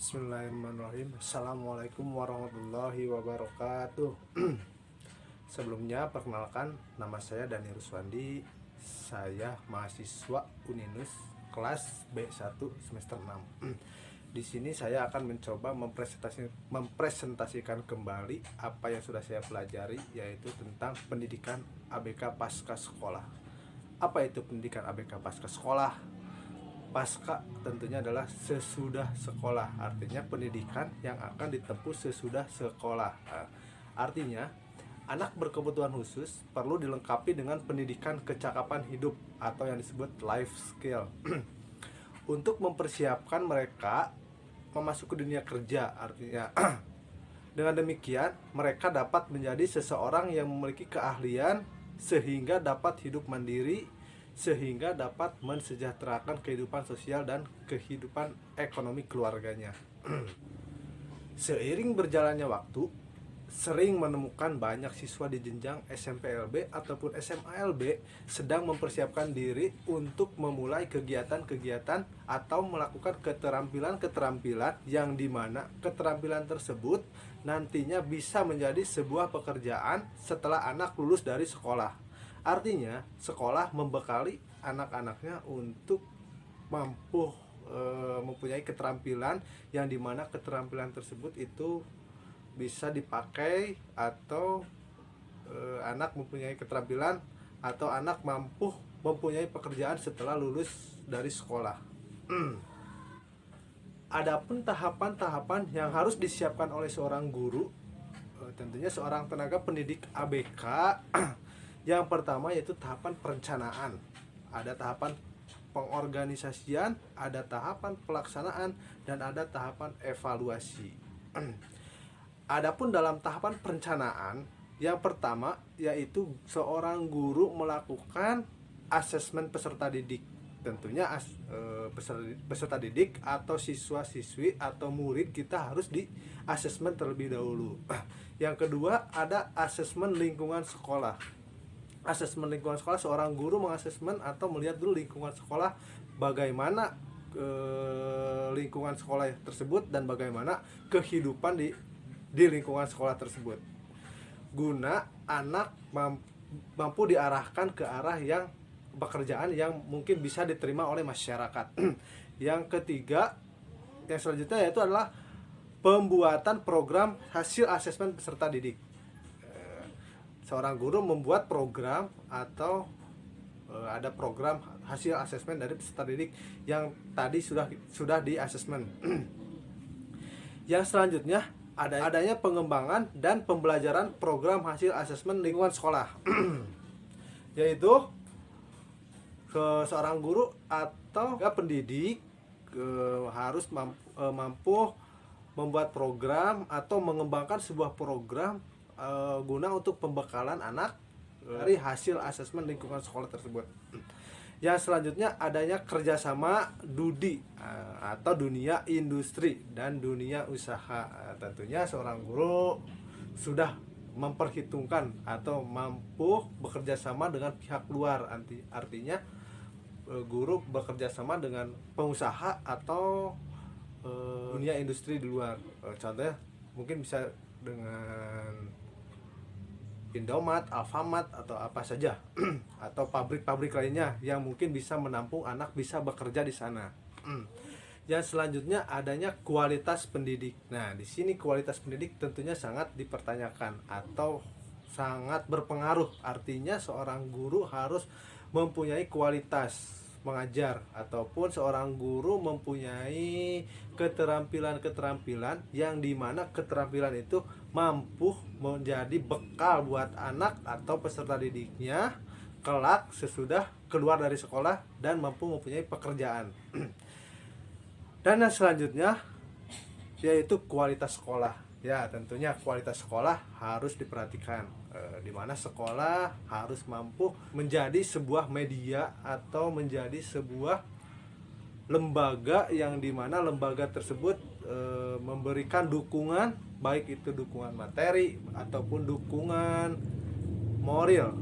Bismillahirrahmanirrahim. Assalamualaikum warahmatullahi wabarakatuh. Sebelumnya perkenalkan, nama saya Dani Ruswandi. Saya mahasiswa Uninus kelas B1 semester 6. Di sini saya akan mencoba mempresentasikan kembali apa yang sudah saya pelajari, yaitu tentang pendidikan ABK pasca sekolah. Apa itu pendidikan ABK pasca sekolah? Pasca tentunya adalah sesudah sekolah, artinya pendidikan yang akan ditempuh sesudah sekolah. Artinya anak berkebutuhan khusus perlu dilengkapi dengan pendidikan kecakapan hidup atau yang disebut life skill untuk mempersiapkan mereka memasuki dunia kerja. Artinya dengan demikian mereka dapat menjadi seseorang yang memiliki keahlian sehingga dapat hidup mandiri, sehingga dapat mensejahterakan kehidupan sosial dan kehidupan ekonomi keluarganya. Seiring berjalannya waktu, sering menemukan banyak siswa di jenjang SMPLB ataupun SMALB sedang mempersiapkan diri untuk memulai kegiatan-kegiatan atau melakukan keterampilan-keterampilan yang dimana keterampilan tersebut nantinya bisa menjadi sebuah pekerjaan setelah anak lulus dari sekolah. Artinya sekolah membekali anak-anaknya untuk mampu mempunyai keterampilan yang dimana keterampilan tersebut itu bisa dipakai atau anak mempunyai keterampilan atau anak mampu mempunyai pekerjaan setelah lulus dari sekolah. Adapun tahapan-tahapan yang harus disiapkan oleh seorang guru, tentunya seorang tenaga pendidik ABK. Yang pertama yaitu tahapan perencanaan, ada tahapan pengorganisasian, ada tahapan pelaksanaan, dan ada tahapan evaluasi. Adapun dalam tahapan perencanaan, yang pertama yaitu seorang guru melakukan asesmen peserta didik. Tentunya peserta didik atau siswa-siswi atau murid kita harus di asesmen terlebih dahulu. Yang kedua ada asesmen lingkungan sekolah. Asesmen lingkungan sekolah, seorang guru mengasesmen atau melihat dulu lingkungan sekolah, bagaimana lingkungan sekolah tersebut dan bagaimana kehidupan di lingkungan sekolah tersebut, guna anak mampu diarahkan ke arah yang pekerjaan yang mungkin bisa diterima oleh masyarakat. Yang ketiga, yang selanjutnya yaitu adalah pembuatan program hasil asesmen peserta didik. Seorang guru membuat program atau ada program hasil asesmen dari peserta didik yang tadi sudah di asesmen. Yang selanjutnya adanya pengembangan dan pembelajaran program hasil asesmen lingkungan sekolah. Yaitu seorang guru atau pendidik harus mampu membuat program atau mengembangkan sebuah program guna untuk pembekalan anak dari hasil asesmen lingkungan sekolah tersebut. Yang selanjutnya adanya kerjasama DUDI atau dunia industri dan dunia usaha. Tentunya seorang guru sudah memperhitungkan atau mampu bekerja sama dengan pihak luar. Artinya guru bekerja sama dengan pengusaha atau dunia industri di luar. Contohnya mungkin bisa dengan Indomaret, Alfamart atau apa saja atau pabrik-pabrik lainnya yang mungkin bisa menampung anak bisa bekerja di sana. Yang selanjutnya adanya kualitas pendidik. Nah, di sini kualitas pendidik tentunya sangat dipertanyakan atau sangat berpengaruh. Artinya seorang guru harus mempunyai kualitas mengajar ataupun seorang guru mempunyai keterampilan-keterampilan yang dimana keterampilan itu mampu menjadi bekal buat anak atau peserta didiknya kelak sesudah keluar dari sekolah dan mampu mempunyai pekerjaan. Dan yang selanjutnya yaitu kualitas sekolah. Ya, tentunya kualitas sekolah harus diperhatikan, di mana sekolah harus mampu menjadi sebuah media atau menjadi sebuah lembaga yang dimana lembaga tersebut memberikan dukungan, baik itu dukungan materi ataupun dukungan moral.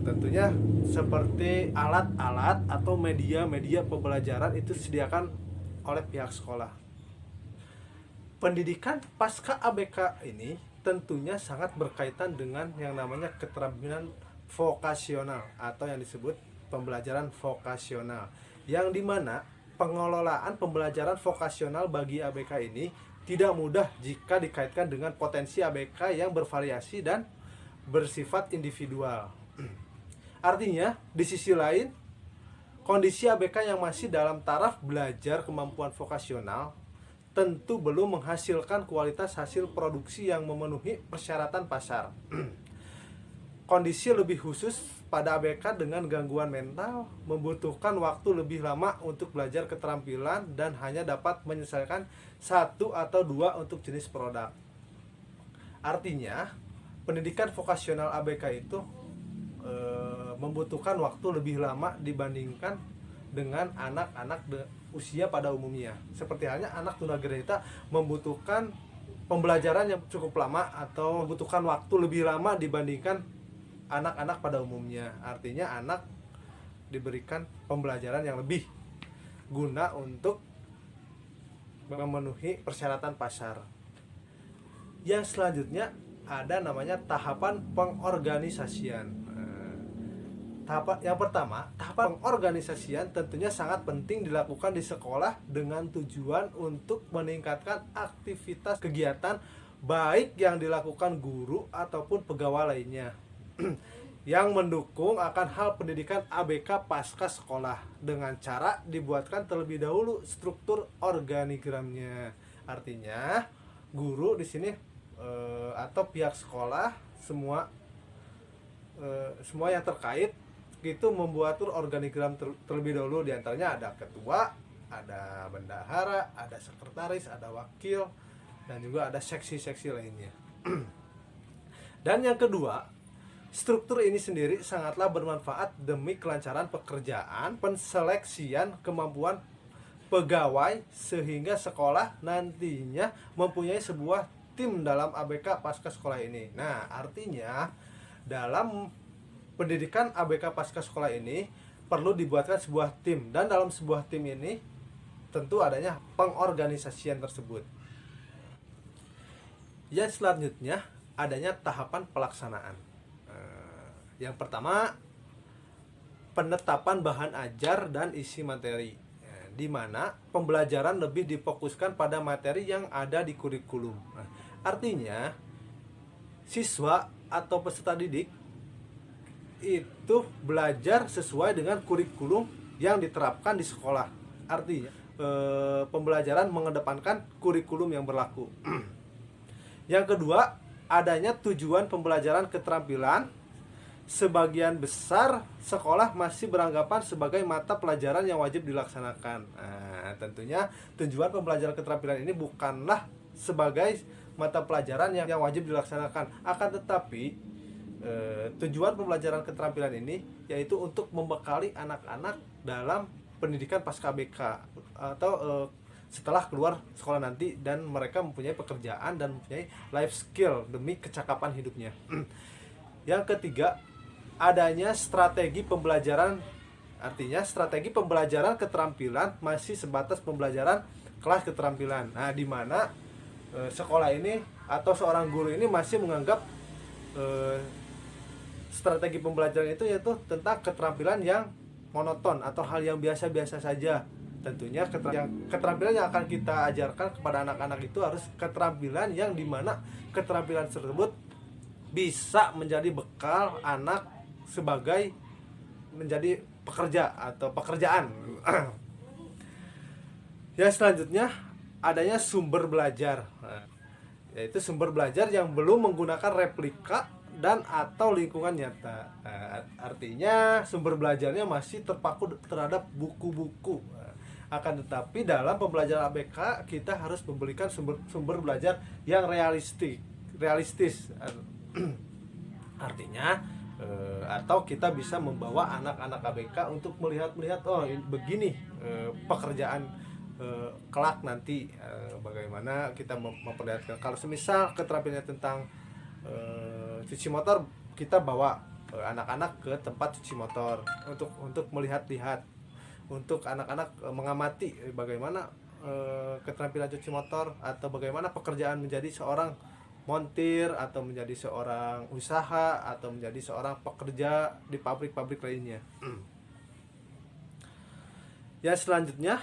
Tentunya seperti alat-alat atau media-media pembelajaran itu disediakan oleh pihak sekolah. Pendidikan pasca ABK ini tentunya sangat berkaitan dengan yang namanya keterampilan vokasional atau yang disebut pembelajaran vokasional, yang dimana pengelolaan pembelajaran vokasional bagi ABK ini tidak mudah jika dikaitkan dengan potensi ABK yang bervariasi dan bersifat individual. Artinya, di sisi lain, kondisi ABK yang masih dalam taraf belajar kemampuan vokasional tentu belum menghasilkan kualitas hasil produksi yang memenuhi persyaratan pasar. Kondisi lebih khusus pada ABK dengan gangguan mental membutuhkan waktu lebih lama untuk belajar keterampilan dan hanya dapat menyelesaikan 1 atau 2 untuk jenis produk. Artinya, pendidikan vokasional ABK itu membutuhkan waktu lebih lama dibandingkan dengan anak-anak usia pada umumnya. Seperti halnya anak tunagrahita membutuhkan pembelajaran yang cukup lama atau membutuhkan waktu lebih lama dibandingkan anak-anak pada umumnya. Artinya anak diberikan pembelajaran yang lebih guna untuk memenuhi persyaratan pasar. Yang selanjutnya ada namanya tahapan pengorganisasian. Yang pertama, tahapan pengorganisasian tentunya sangat penting dilakukan di sekolah dengan tujuan untuk meningkatkan aktivitas kegiatan baik yang dilakukan guru ataupun pegawai lainnya yang mendukung akan hal pendidikan ABK pasca sekolah dengan cara dibuatkan terlebih dahulu struktur organigramnya. Artinya, guru di sini atau pihak sekolah semua yang terkait itu membuat organigram terlebih dahulu. Diantaranya ada ketua, ada bendahara, ada sekretaris, ada wakil, dan juga ada seksi-seksi lainnya. Dan yang kedua, struktur ini sendiri sangatlah bermanfaat demi kelancaran pekerjaan, penseleksian kemampuan pegawai sehingga sekolah nantinya mempunyai sebuah tim dalam ABK pasca sekolah ini. Nah, artinya dalam pendidikan ABK pasca sekolah ini perlu dibuatkan sebuah tim, dan dalam sebuah tim ini tentu adanya pengorganisasian tersebut. Yang selanjutnya adanya tahapan pelaksanaan. Yang pertama, penetapan bahan ajar dan isi materi, di mana pembelajaran lebih difokuskan pada materi yang ada di kurikulum. Artinya siswa atau peserta didik itu belajar sesuai dengan kurikulum yang diterapkan di sekolah. Artinya pembelajaran mengedepankan kurikulum yang berlaku. Yang kedua, adanya tujuan pembelajaran keterampilan. Sebagian besar sekolah masih beranggapan sebagai mata pelajaran yang wajib dilaksanakan. Tentunya tujuan pembelajaran keterampilan ini bukanlah sebagai mata pelajaran yang wajib dilaksanakan. Akan tetapi tujuan pembelajaran keterampilan ini yaitu untuk membekali anak-anak dalam pendidikan pasca ABK atau setelah keluar sekolah nanti, dan mereka mempunyai pekerjaan dan mempunyai life skill demi kecakapan hidupnya. Yang ketiga, adanya strategi pembelajaran. Artinya strategi pembelajaran keterampilan masih sebatas pembelajaran kelas keterampilan. Nah, di mana sekolah ini atau seorang guru ini masih menganggap strategi pembelajaran itu yaitu tentang keterampilan yang monoton atau hal yang biasa-biasa saja. Tentunya keterampilan yang akan kita ajarkan kepada anak-anak itu harus keterampilan yang dimana keterampilan tersebut bisa menjadi bekal anak sebagai menjadi pekerja atau pekerjaan. Yang selanjutnya adanya sumber belajar, yaitu sumber belajar yang belum menggunakan replika dan atau lingkungan nyata. Artinya sumber belajarnya masih terpaku terhadap buku-buku. Akan tetapi dalam pembelajaran ABK kita harus memberikan sumber belajar yang realistis. Artinya atau kita bisa membawa anak-anak ABK untuk melihat oh begini pekerjaan kelak nanti, bagaimana kita memperlihatkan. Kalau semisal keterampilannya tentang cuci motor, kita bawa anak-anak ke tempat cuci motor untuk melihat-lihat, untuk anak-anak mengamati bagaimana keterampilan cuci motor, atau bagaimana pekerjaan menjadi seorang montir, atau menjadi seorang usaha, atau menjadi seorang pekerja di pabrik-pabrik lainnya. Ya, selanjutnya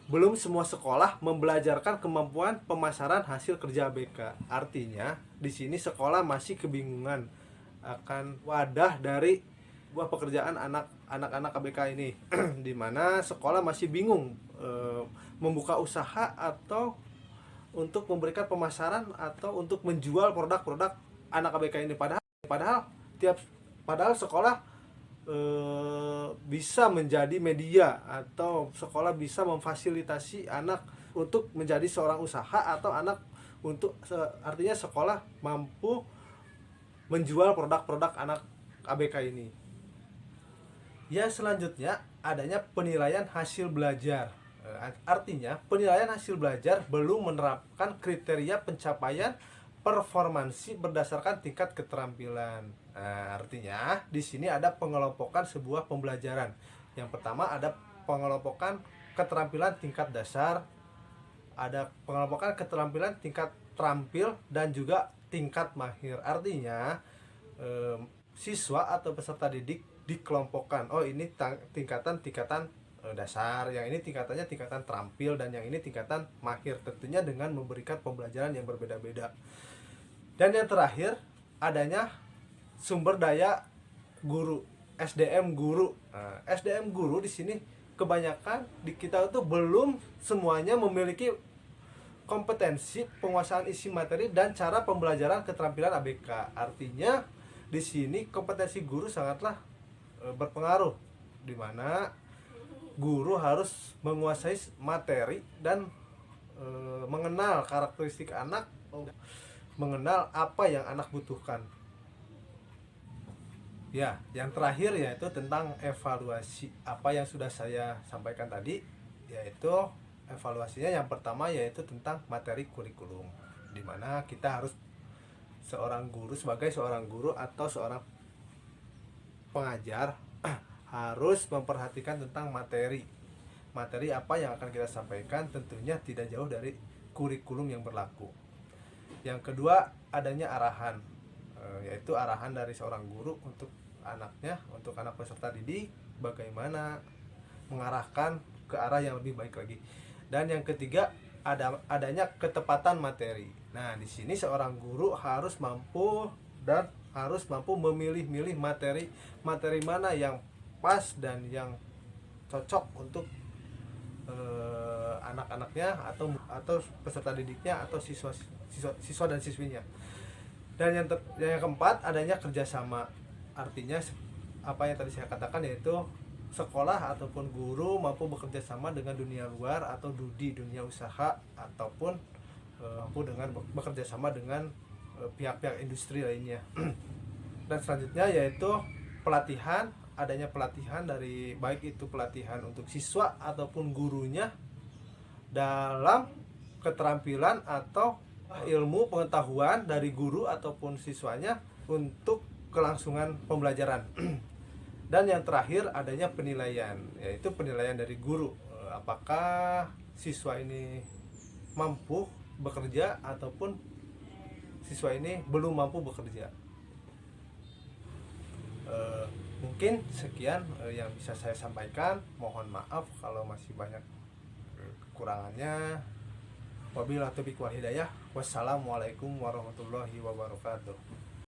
belum semua sekolah membelajarkan kemampuan pemasaran hasil kerja ABK. Artinya, di sini sekolah masih kebingungan akan wadah dari buah pekerjaan anak-anak ABK ini, di mana sekolah masih bingung membuka usaha atau untuk memberikan pemasaran atau untuk menjual produk-produk anak ABK ini. Padahal sekolah bisa menjadi media, atau sekolah bisa memfasilitasi anak untuk menjadi seorang usaha, atau anak untuk artinya sekolah mampu menjual produk-produk anak ABK ini. Ya, selanjutnya adanya penilaian hasil belajar. Artinya penilaian hasil belajar belum menerapkan kriteria pencapaian performansi berdasarkan tingkat keterampilan. Nah, artinya di sini ada pengelompokan sebuah pembelajaran. Yang pertama ada pengelompokan keterampilan tingkat dasar, ada pengelompokan keterampilan tingkat terampil, dan juga tingkat mahir. Artinya siswa atau peserta didik dikelompokkan. Oh, ini tingkatan dasar, yang ini tingkatannya tingkatan terampil, dan yang ini tingkatan mahir, tentunya dengan memberikan pembelajaran yang berbeda-beda. Dan yang terakhir adanya sumber daya guru, SDM guru. Nah, SDM guru di sini kebanyakan di kita itu belum semuanya memiliki kompetensi penguasaan isi materi dan cara pembelajaran keterampilan ABK. Artinya di sini kompetensi guru sangatlah berpengaruh, di mana guru harus menguasai materi dan mengenal karakteristik anak, mengenal apa yang anak butuhkan. Ya, yang terakhir yaitu tentang evaluasi. Apa yang sudah saya sampaikan tadi, yaitu evaluasinya yang pertama yaitu tentang materi kurikulum, di mana kita harus sebagai seorang guru atau seorang pengajar harus memperhatikan tentang materi apa yang akan kita sampaikan, tentunya tidak jauh dari kurikulum yang berlaku. Yang kedua adanya arahan, yaitu arahan dari seorang guru untuk anaknya, untuk anak peserta didik, bagaimana mengarahkan ke arah yang lebih baik lagi. Dan yang ketiga adanya ketepatan materi. Nah, di sini seorang guru harus mampu memilih-milih materi mana yang pas dan yang cocok untuk anak-anaknya atau peserta didiknya atau siswa dan siswinya. Dan yang keempat adanya kerjasama. Artinya apa yang tadi saya katakan, yaitu sekolah ataupun guru mampu bekerja sama dengan dunia luar atau di dunia usaha, ataupun mampu dengan bekerja sama dengan pihak-pihak industri lainnya. Dan selanjutnya yaitu pelatihan, adanya pelatihan dari baik itu pelatihan untuk siswa ataupun gurunya dalam keterampilan atau ilmu pengetahuan dari guru ataupun siswanya untuk kelangsungan pembelajaran. Dan yang terakhir adanya penilaian, yaitu penilaian dari guru, apakah siswa ini mampu bekerja ataupun siswa ini belum mampu bekerja. Mungkin sekian yang bisa saya sampaikan. Mohon maaf kalau masih banyak kekurangannya. Wabillahi taufiq wal hidayah. Wassalamualaikum warahmatullahi wabarakatuh.